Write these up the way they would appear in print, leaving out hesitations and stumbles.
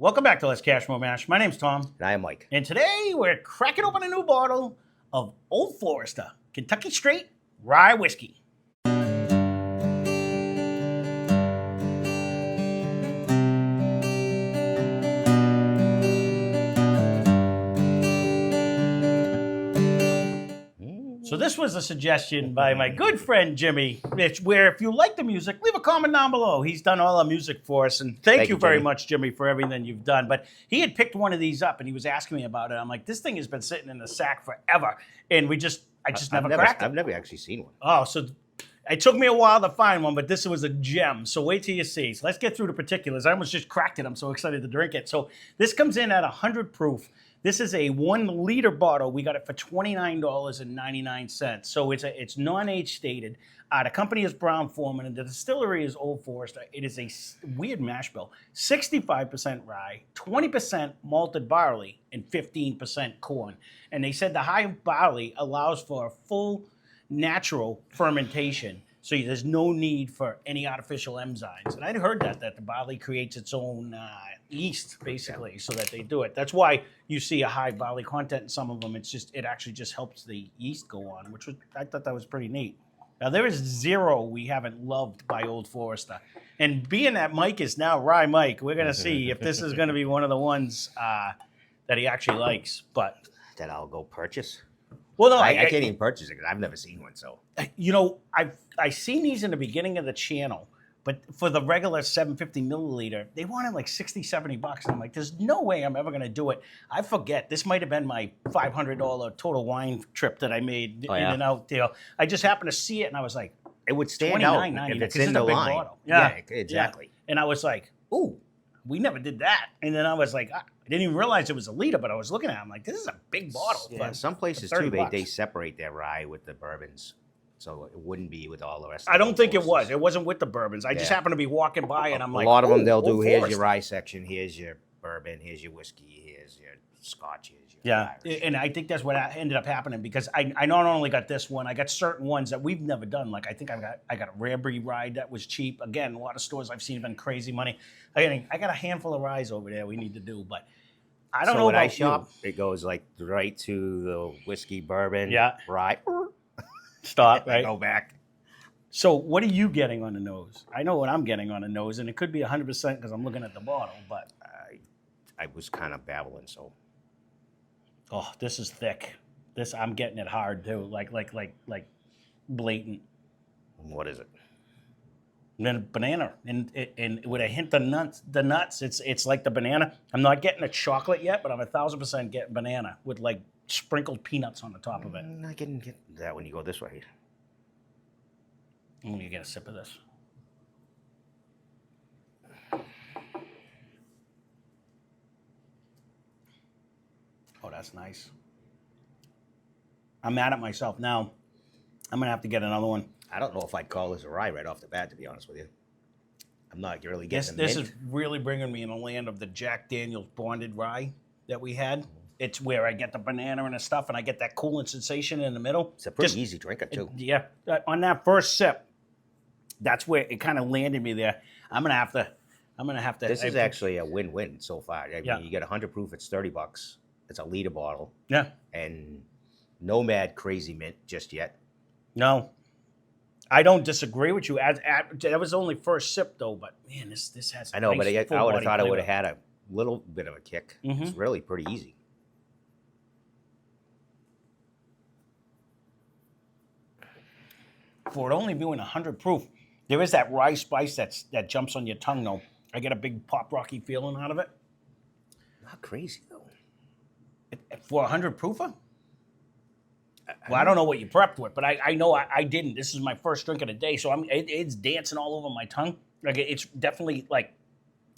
Welcome back to Lesscashmoremash. My name's Tom. And I am Mike. And today we're cracking open a new bottle of Old Forester Kentucky Straight Rye Whiskey. So this was a suggestion by my good friend Jimmy, where if you like the music, leave a comment down below. He's done all our music for us, and thank you very Jimmy. much, Jimmy, for everything you've done. But he had picked one of these up, and he was asking me about it. I'm like, this thing has been sitting in the sack forever, and I just never cracked it. I've never actually seen one. Oh, so it took me a while to find one, but this was a gem. So wait till you see. So let's get through the particulars. I almost just cracked it. I'm so excited to drink it. So this comes in at 100 proof. This is a 1 liter bottle. We got it for $29.99. So it's non-age stated. The company is Brown-Forman, and the distillery is Old Forester. It is a weird mash bill. 65% rye, 20% malted barley, and 15% corn. And they said the high barley allows for a full natural fermentation. So there's no need for any artificial enzymes. And I'd heard that the barley creates its own yeast, basically, so that they do it. That's why you see a high barley content in some of them. It actually just helps the yeast go on, I thought that was pretty neat. Now, there is zero we haven't loved by Old Forester. And being that Mike is now Rye Mike, we're going to see if this is going to be one of the ones that he actually likes. But That I'll go purchase. well, no, I can't even purchase it because I've never seen one. So you know, I seen these in the beginning of the channel, but for the regular 750 milliliter, they wanted like 60, 70 bucks. And I'm like, there's no way I'm ever going to do it. I forget. This might have been my $500 total wine trip that I made in and out deal. I just happened to see it, and I was like, it would stand out if it's in the line. Bottle. Yeah, exactly. Yeah. And I was like, ooh, we never did that. And then I was like, I didn't even realize it was a liter, but I was looking at it. I'm like, this is a big bottle. Yeah, some places too, they separate their rye with the bourbons. So it wouldn't be with all the rest of I don't think it was. It wasn't with the bourbons. I just happened to be walking by, and I'm like, a lot of them, they'll do, here's Forester. your rye section, here's your bourbon, here's your whiskey, here's your scotch, here's your Irish. And I think that's what ended up happening, because I not only got this one, I got certain ones that we've never done. Like I think I got a Rareby rye that was cheap. Again, a lot of stores I've seen have been crazy money. I got a handful of ryes over there we need to do, but I don't know when about I shop, it goes like right to the whiskey, bourbon, rye. Stop, right? Go back. So what are you getting on the nose? I know what I'm getting on the nose, and it could be 100% because I'm looking at the bottle, but I was kind of babbling, so. Oh, this is thick. This, I'm getting it hard too, like blatant. What is it? And then banana, and with a hint of nuts. The nuts, it's like the banana. I'm not getting the chocolate yet, but I'm 1,000% getting banana with like sprinkled peanuts on the top of it. I'm not getting that when you go this way. I'm gonna get a sip of this. Oh, that's nice. I'm mad at myself now. I'm gonna have to get another one. I don't know if I'd call this a rye right off the bat, to be honest with you. I'm not really getting This is really bringing me in the land of the Jack Daniel's bonded rye that we had. It's where I get the banana and the stuff, and I get that cooling sensation in the middle. It's a pretty easy drinker too. Yeah, on that first sip, that's where it kind of landed me there. I'm gonna have to. This is actually a win-win so far. I mean, you get 100 proof, it's $30. It's a liter bottle. Yeah. And no mad crazy mint just yet. No, I don't disagree with you. That was only first sip though, but man, this has. I know, nice but I would have thought flavor. it would have had a little bit of a kick. Mm-hmm. It's really pretty easy. For it only being 100 proof, there is that rye spice that jumps on your tongue though. I get a big pop rocky feeling out of it. Not crazy though. For 100 proofer? Well, I don't know what you prepped with, but I know I didn't. This is my first drink of the day, so it's dancing all over my tongue. Like it's definitely like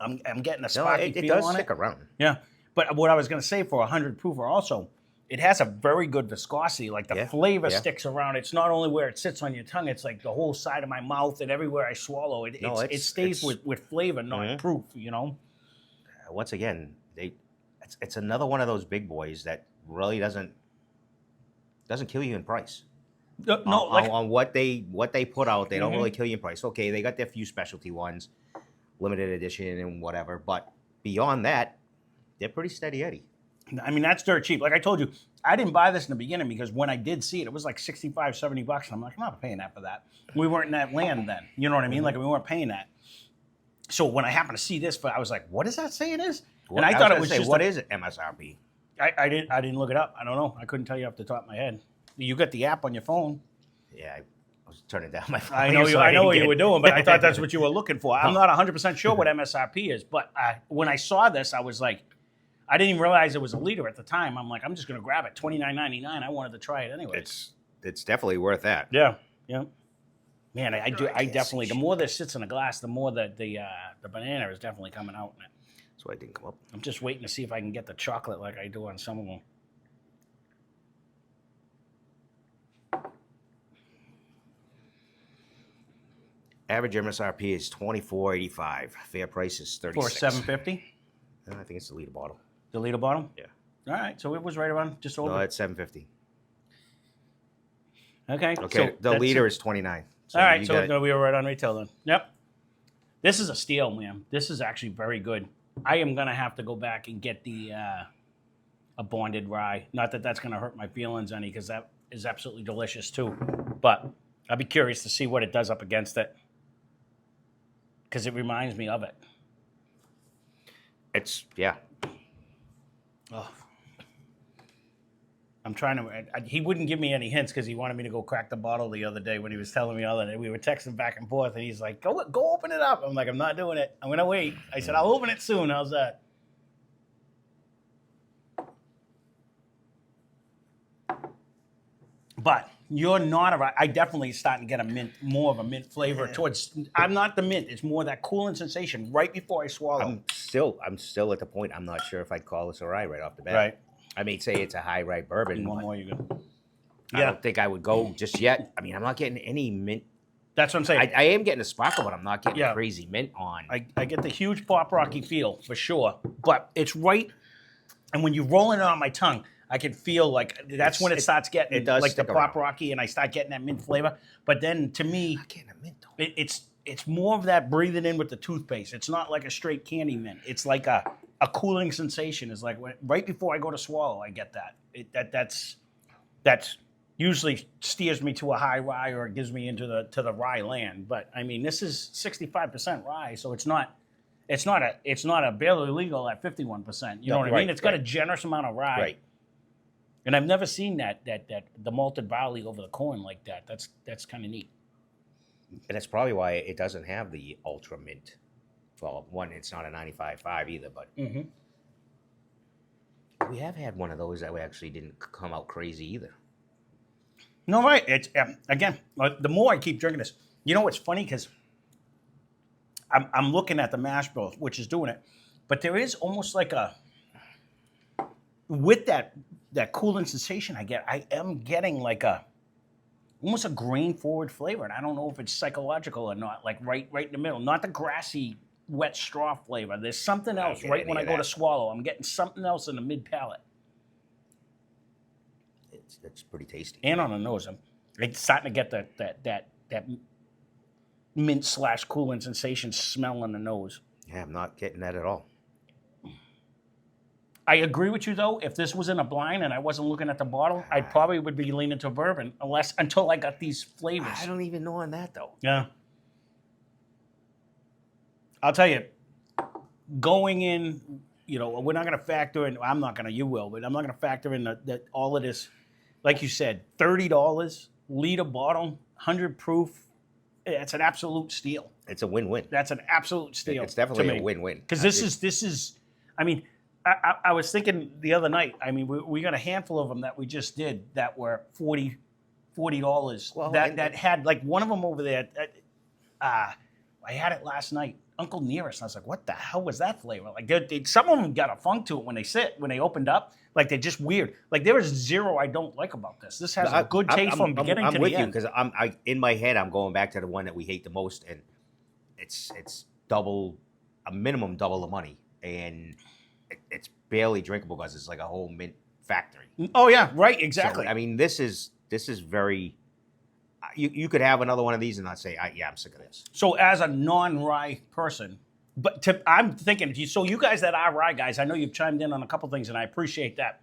I'm getting a sparky feel on it. It does stick around. Yeah, but what I was going to say for 100 proofer also, it has a very good viscosity. Like the flavor sticks around. It's not only where it sits on your tongue; it's like the whole side of my mouth and everywhere I swallow. It stays with flavor, not proof. You know. Once again, it's another one of those big boys that really doesn't kill you in price. On what they put out, they don't really kill you in price. Okay, they got their few specialty ones, limited edition and whatever, but beyond that, they're pretty steady Eddie. I mean, that's dirt cheap. Like I told you, I didn't buy this in the beginning because when I did see it, it was like 65, 70 bucks. I'm like, I'm not paying that for that. We weren't in that land then. You know what I mean? Like we weren't paying that. So when I happened to see this, I was like, what does that say it is? And I thought it was just what is it, MSRP? I didn't look it up. I don't know. I couldn't tell you off the top of my head. You got the app on your phone. Yeah, I was turning down my phone. I know what you were doing, but I thought that's what you were looking for. I'm not 100% sure what MSRP is, but when I saw this, I was like, I didn't even realize it was a liter at the time. I'm like, I'm just going to grab it. $29.99. I wanted to try it anyway. It's definitely worth that. Yeah. Man, I definitely. The more this sits in a glass, the more that the banana is definitely coming out in it. That's why it didn't come up. I'm just waiting to see if I can get the chocolate like I do on some of them. Average MSRP is $24.85. Fair price is $36. For $7.50? I think it's the liter bottle. The liter bottle? Yeah. All right, so it was right around just over. No, it's $7.50. Okay. Okay. So the liter is $29. So all right, so we were right on retail then. Yep. This is a steal, man. This is actually very good. I am gonna have to go back and get the a bonded rye. Not that that's gonna hurt my feelings any, because that is absolutely delicious too. But I'd be curious to see what it does up against it, because it reminds me of it. Yeah. Oh. I'm trying to. He wouldn't give me any hints because he wanted me to go crack the bottle the other day when he was telling me all that. We were texting back and forth, and he's like, "Go open it up." I'm like, "I'm not doing it. I'm gonna wait." I said, "I'll open it soon." How's that? But you're not a. I definitely starting to get more of a mint flavor towards. I'm not the mint. It's more that cooling sensation right before I swallow. I'm still at the point. I'm not sure if I'd call this a rye right off the bat. Right. I may say it's a high rye bourbon. One more, you go. I don't think I would go just yet. I mean, I'm not getting any mint. That's what I'm saying. I am getting a sparkle, but I'm not getting crazy mint on. I get the huge pop rocky feel for sure, but it's right. And when you roll it on my tongue, I can feel like that's when it starts getting it does like the stick pop around. rocky, and I start getting that mint flavor. But then to me, I'm not getting a mint though. it's more of that breathing in with the toothpaste. It's not like a straight candy mint. It's like a cooling sensation. It's like right before I go to swallow, I get that. That's usually steers me to a high rye, or it gives me into the rye land. But I mean, this is 65% rye, so it's not a barely legal at 51%. You know what I mean? It's got a generous amount of rye. Right. And I've never seen that the malted barley over the corn like that. That's kind of neat. And that's probably why it doesn't have the ultra mint. Well, one, it's not a 95.5 either, but we have had one of those that we actually didn't come out crazy either. No, right. It's again, the more I keep drinking this, you know what's funny? Because I'm looking at the mash bill, which is doing it, but there is almost like with that cooling sensation I am getting like almost a grain forward flavor, and I don't know if it's psychological or not. Like right in the middle, not the grassy wet straw flavor. There's something else right when I go to swallow. I'm getting something else in the mid palate. It's pretty tasty. And on the nose, it's starting to get that mint / cooling sensation smell on the nose. Yeah, I'm not getting that at all. I agree with you though. If this was in a blind and I wasn't looking at the bottle, I probably would be leaning to bourbon until I got these flavors. I don't even know on that though. Yeah. I'll tell you, going in, we're not going to factor in. I'm not going to. You will, but I'm not going to factor in that all of this. Like you said, $30 liter bottle, 100 proof. It's an absolute steal. It's a win-win. That's an absolute steal. It's definitely a win-win. Because this is. I mean, I was thinking the other night. I mean, we got a handful of them that we just did that were $40. Well, that had like one of them over there. I had it last night. Uncle Nearest. And I was like, what the hell was that flavor? Like, some of them got a funk to it when they opened up. Like, they're just weird. Like, there is zero I don't like about this. This has a good taste from beginning to the end. I'm with you, because in my head, I'm going back to the one that we hate the most, and it's a minimum double the money, and it's barely drinkable because it's like a whole mint factory. Oh, yeah, right, exactly. So, I mean, this is very... You could have another one of these and not say, I'm sick of this. So as a non-rye person, But I'm thinking, so you guys that are rye guys, I know you've chimed in on a couple things, and I appreciate that.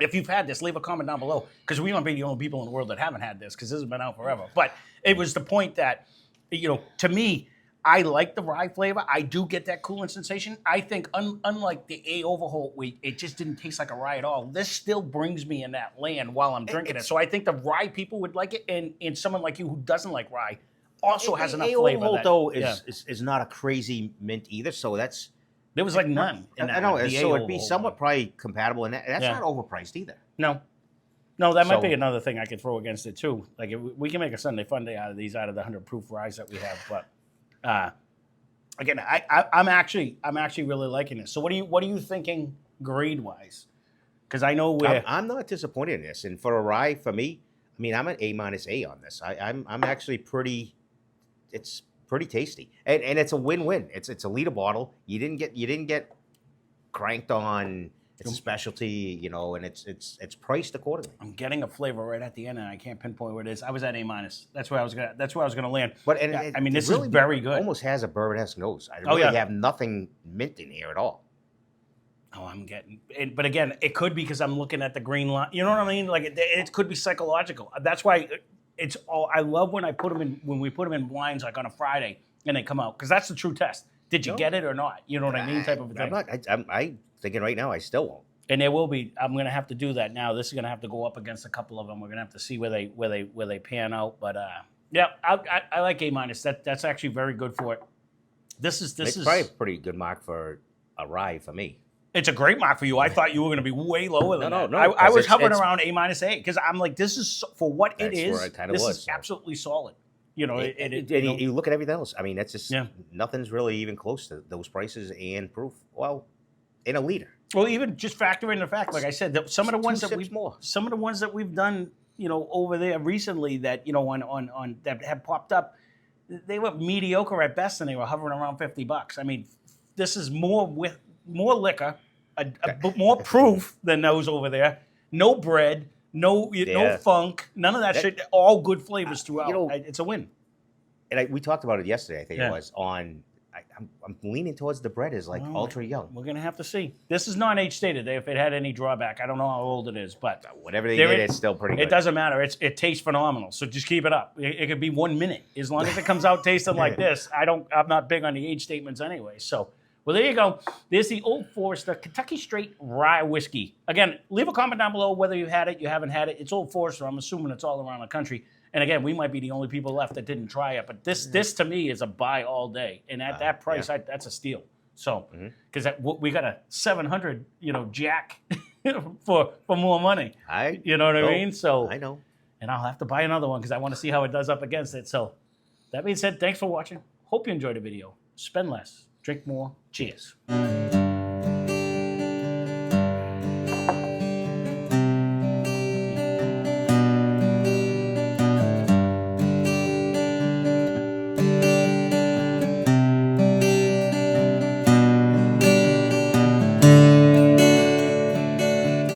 If you've had this, leave a comment down below, because we might be the only people in the world that haven't had this, because this has been out forever. But it was the point that, to me, I like the rye flavor. I do get that cooling sensation. I think, unlike the A Overholt wheat, it just didn't taste like a rye at all. This still brings me in that land while I'm drinking it. So I think the rye people would like it, and someone like you who doesn't like rye also has enough flavor. Overholt, though, is not a crazy mint either, so that's... There was like none in that. I know, one, so it'd be somewhat probably compatible, and that's not overpriced either. No, that might be another thing I could throw against it too. Like we can make a Sunday fun day out of these, out of the 100 proof ryes that we have. But again, I'm actually really liking this. So what are you thinking grade wise? Because I know I'm not disappointed in this, and for a rye, for me, I mean, I'm an A- on this. I'm actually pretty. It's pretty tasty, and it's a win-win. It's a liter bottle. You didn't get cranked on. It's a specialty, and it's priced accordingly. I'm getting a flavor right at the end, and I can't pinpoint what it is. I was at A-. That's where I was gonna land. But this is very good. Almost has a bourbon-esque nose. I really have nothing mint in here at all. Oh, I'm getting it, but again, it could be because I'm looking at the green line. You know what I mean? Like it could be psychological. That's why it's all. I love when we put them in blinds, like on a Friday, and they come out, because that's the true test. Did you get it or not? You know what I mean? Type of thing. I'm thinking right now I still won't. And there will be. I'm going to have to do that now. This is going to have to go up against a couple of them. We're going to have to see where they pan out. But yeah, I like A-. That's actually very good for it. This is probably a pretty good mark for a rye for me. It's a great mark for you. I thought you were going to be way lower than that. No. I was hovering around A-A, because I'm like, this is for what it is. This is absolutely solid. You look at everything else. I mean, that's just nothing's really even close to those prices and proof. Well, in a liter. Well, even just factor in the fact, like I said, that some of the ones that we've done, over there recently that on that have popped up, they were mediocre at best, and they were hovering around $50. I mean, this is more liquor, more proof than those over there. No bread, no funk, none of that shit. All good flavors throughout. It's a win. And we talked about it yesterday. I think it was on. I'm leaning towards the bread is like ultra young. We're gonna have to see. This is not age stated. If it had any drawback, I don't know how old it is, but whatever they did, it's still pretty good. It doesn't matter. It tastes phenomenal. So just keep it up. It could be 1 minute as long as it comes out tasting like this. I'm not big on the age statements anyway. So. Well, there you go. There's the Old Forester Kentucky Straight Rye Whiskey. Again, leave a comment down below whether you've had it, you haven't had it. It's Old Forester. I'm assuming it's all around the country. And again, we might be the only people left that didn't try it. But this to me is a buy all day. And at that price, that's a steal. So, because we got a 700, jack for more money. You know what I mean? So I know. And I'll have to buy another one because I want to see how it does up against it. So that being said, thanks for watching. Hope you enjoyed the video. Spend less. Drink more. Cheers.